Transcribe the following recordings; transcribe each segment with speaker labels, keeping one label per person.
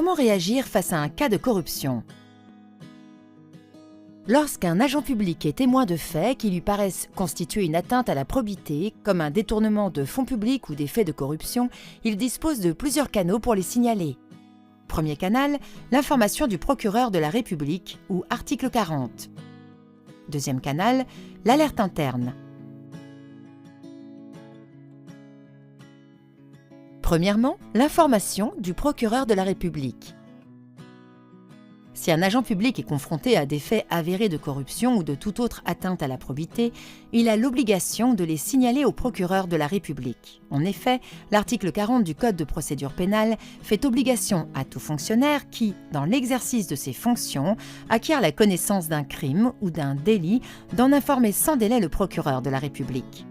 Speaker 1: Comment réagir face à un cas de corruption? Lorsqu'un agent public est témoin de faits qui lui paraissent constituer une atteinte à la probité, comme un détournement de fonds publics ou des faits de corruption, il dispose de plusieurs canaux pour les signaler. Premier canal, l'information du procureur de la République ou article 40. Deuxième canal, l'alerte interne. Premièrement, l'information du procureur de la République. Si un agent public est confronté à des faits avérés de corruption ou de toute autre atteinte à la probité, il a l'obligation de les signaler au procureur de la République. En effet, l'article 40 du Code de procédure pénale fait obligation à tout fonctionnaire qui, dans l'exercice de ses fonctions, acquiert la connaissance d'un crime ou d'un délit, d'en informer sans délai le procureur de la République.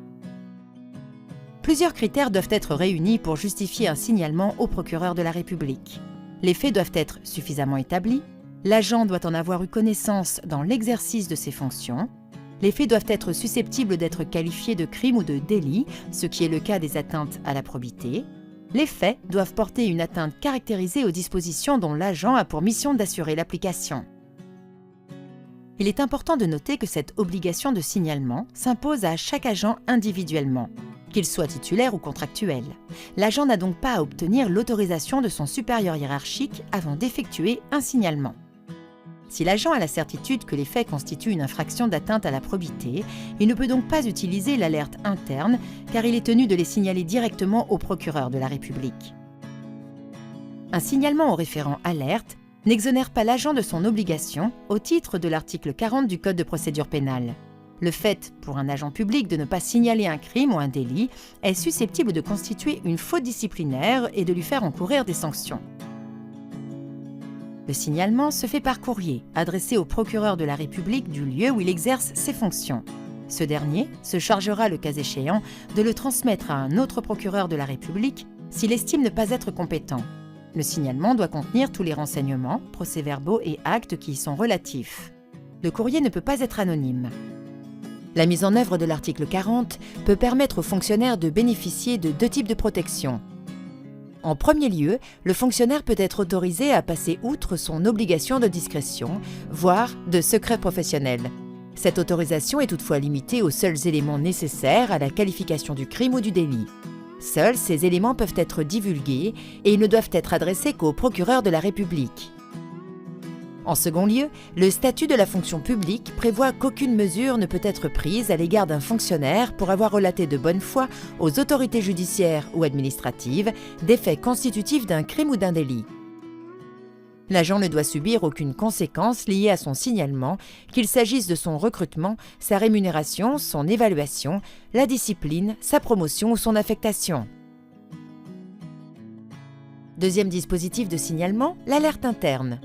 Speaker 1: Plusieurs critères doivent être réunis pour justifier un signalement au procureur de la République. Les faits doivent être suffisamment établis, l'agent doit en avoir eu connaissance dans l'exercice de ses fonctions, les faits doivent être susceptibles d'être qualifiés de crime ou de délit, ce qui est le cas des atteintes à la probité, les faits doivent porter une atteinte caractérisée aux dispositions dont l'agent a pour mission d'assurer l'application. Il est important de noter que cette obligation de signalement s'impose à chaque agent individuellement, qu'il soit titulaire ou contractuel. L'agent n'a donc pas à obtenir l'autorisation de son supérieur hiérarchique avant d'effectuer un signalement. Si l'agent a la certitude que les faits constituent une infraction d'atteinte à la probité, il ne peut donc pas utiliser l'alerte interne car il est tenu de les signaler directement au procureur de la République. Un signalement au référent alerte n'exonère pas l'agent de son obligation au titre de l'article 40 du Code de procédure pénale. Le fait pour un agent public de ne pas signaler un crime ou un délit est susceptible de constituer une faute disciplinaire et de lui faire encourir des sanctions. Le signalement se fait par courrier, adressé au procureur de la République du lieu où il exerce ses fonctions. Ce dernier se chargera, le cas échéant, de le transmettre à un autre procureur de la République s'il estime ne pas être compétent. Le signalement doit contenir tous les renseignements, procès-verbaux et actes qui y sont relatifs. Le courrier ne peut pas être anonyme. La mise en œuvre de l'article 40 peut permettre aux fonctionnaires de bénéficier de deux types de protection. En premier lieu, le fonctionnaire peut être autorisé à passer outre son obligation de discrétion, voire de secret professionnel. Cette autorisation est toutefois limitée aux seuls éléments nécessaires à la qualification du crime ou du délit. Seuls ces éléments peuvent être divulgués et ils ne doivent être adressés qu'au procureur de la République. En second lieu, le statut de la fonction publique prévoit qu'aucune mesure ne peut être prise à l'égard d'un fonctionnaire pour avoir relaté de bonne foi aux autorités judiciaires ou administratives des faits constitutifs d'un crime ou d'un délit. L'agent ne doit subir aucune conséquence liée à son signalement, qu'il s'agisse de son recrutement, sa rémunération, son évaluation, la discipline, sa promotion ou son affectation. Deuxième dispositif de signalement, l'alerte interne.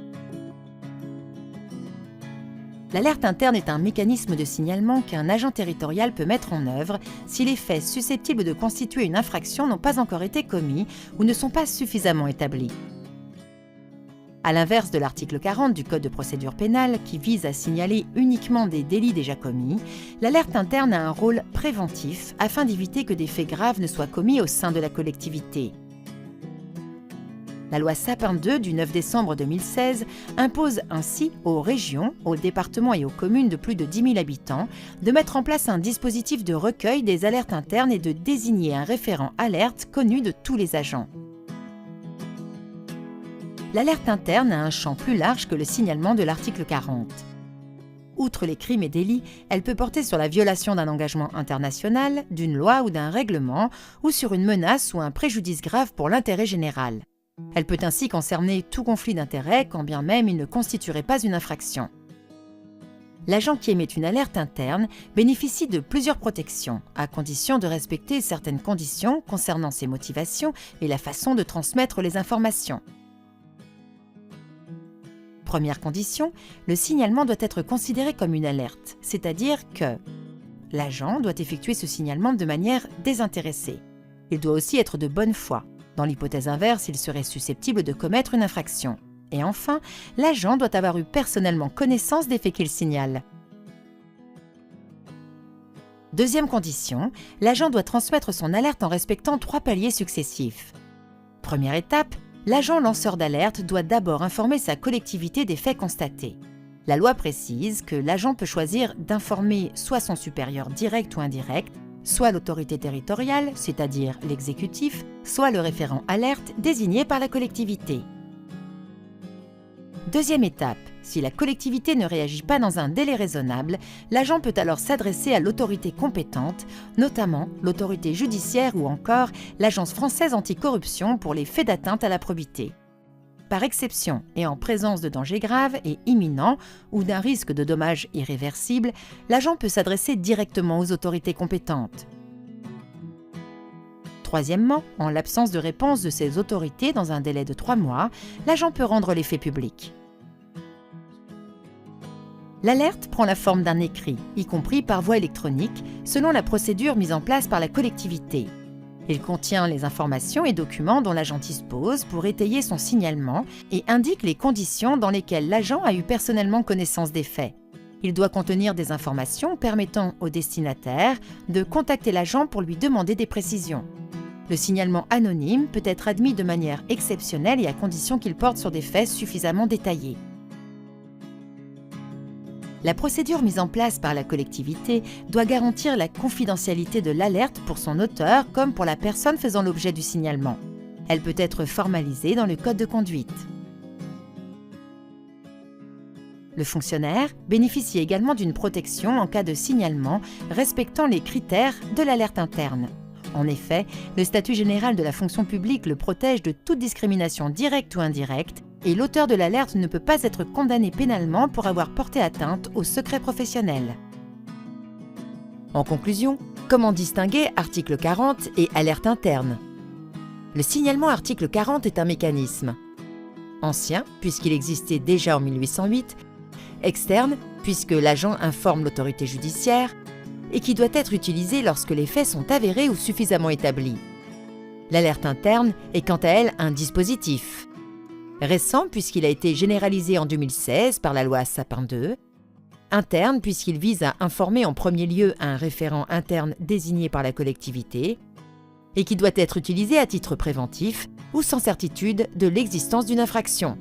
Speaker 1: L'alerte interne est un mécanisme de signalement qu'un agent territorial peut mettre en œuvre si les faits susceptibles de constituer une infraction n'ont pas encore été commis ou ne sont pas suffisamment établis. À l'inverse de l'article 40 du Code de procédure pénale qui vise à signaler uniquement des délits déjà commis, l'alerte interne a un rôle préventif afin d'éviter que des faits graves ne soient commis au sein de la collectivité. La loi Sapin II du 9 décembre 2016 impose ainsi aux régions, aux départements et aux communes de plus de 10 000 habitants de mettre en place un dispositif de recueil des alertes internes et de désigner un référent alerte connu de tous les agents. L'alerte interne a un champ plus large que le signalement de l'article 40. Outre les crimes et délits, elle peut porter sur la violation d'un engagement international, d'une loi ou d'un règlement, ou sur une menace ou un préjudice grave pour l'intérêt général. Elle peut ainsi concerner tout conflit d'intérêts, quand bien même il ne constituerait pas une infraction. L'agent qui émet une alerte interne bénéficie de plusieurs protections, à condition de respecter certaines conditions concernant ses motivations et la façon de transmettre les informations. Première condition, le signalement doit être considéré comme une alerte, c'est-à-dire que l'agent doit effectuer ce signalement de manière désintéressée. Il doit aussi être de bonne foi. Dans l'hypothèse inverse, il serait susceptible de commettre une infraction. Et enfin, l'agent doit avoir eu personnellement connaissance des faits qu'il signale. Deuxième condition, l'agent doit transmettre son alerte en respectant 3 paliers successifs. Première étape, l'agent lanceur d'alerte doit d'abord informer sa collectivité des faits constatés. La loi précise que l'agent peut choisir d'informer soit son supérieur direct ou indirect, soit l'autorité territoriale, c'est-à-dire l'exécutif, soit le référent alerte désigné par la collectivité. Deuxième étape, si la collectivité ne réagit pas dans un délai raisonnable, l'agent peut alors s'adresser à l'autorité compétente, notamment l'autorité judiciaire ou encore l'Agence française anticorruption pour les faits d'atteinte à la probité. Par exception et en présence de dangers graves et imminents ou d'un risque de dommages irréversibles, l'agent peut s'adresser directement aux autorités compétentes. Troisièmement, en l'absence de réponse de ces autorités dans un délai de 3 mois, l'agent peut rendre les faits publics. L'alerte prend la forme d'un écrit, y compris par voie électronique, selon la procédure mise en place par la collectivité. Il contient les informations et documents dont l'agent dispose pour étayer son signalement et indique les conditions dans lesquelles l'agent a eu personnellement connaissance des faits. Il doit contenir des informations permettant au destinataire de contacter l'agent pour lui demander des précisions. Le signalement anonyme peut être admis de manière exceptionnelle et à condition qu'il porte sur des faits suffisamment détaillés. La procédure mise en place par la collectivité doit garantir la confidentialité de l'alerte pour son auteur comme pour la personne faisant l'objet du signalement. Elle peut être formalisée dans le code de conduite. Le fonctionnaire bénéficie également d'une protection en cas de signalement respectant les critères de l'alerte interne. En effet, le statut général de la fonction publique le protège de toute discrimination directe ou indirecte et l'auteur de l'alerte ne peut pas être condamné pénalement pour avoir porté atteinte au secret professionnel. En conclusion, comment distinguer article 40 et alerte interne ? Le signalement article 40 est un mécanisme ancien, puisqu'il existait déjà en 1808, externe, puisque l'agent informe l'autorité judiciaire, et qui doit être utilisé lorsque les faits sont avérés ou suffisamment établis. L'alerte interne est quant à elle un dispositif récent puisqu'il a été généralisé en 2016 par la loi Sapin II, interne puisqu'il vise à informer en premier lieu un référent interne désigné par la collectivité et qui doit être utilisé à titre préventif ou sans certitude de l'existence d'une infraction.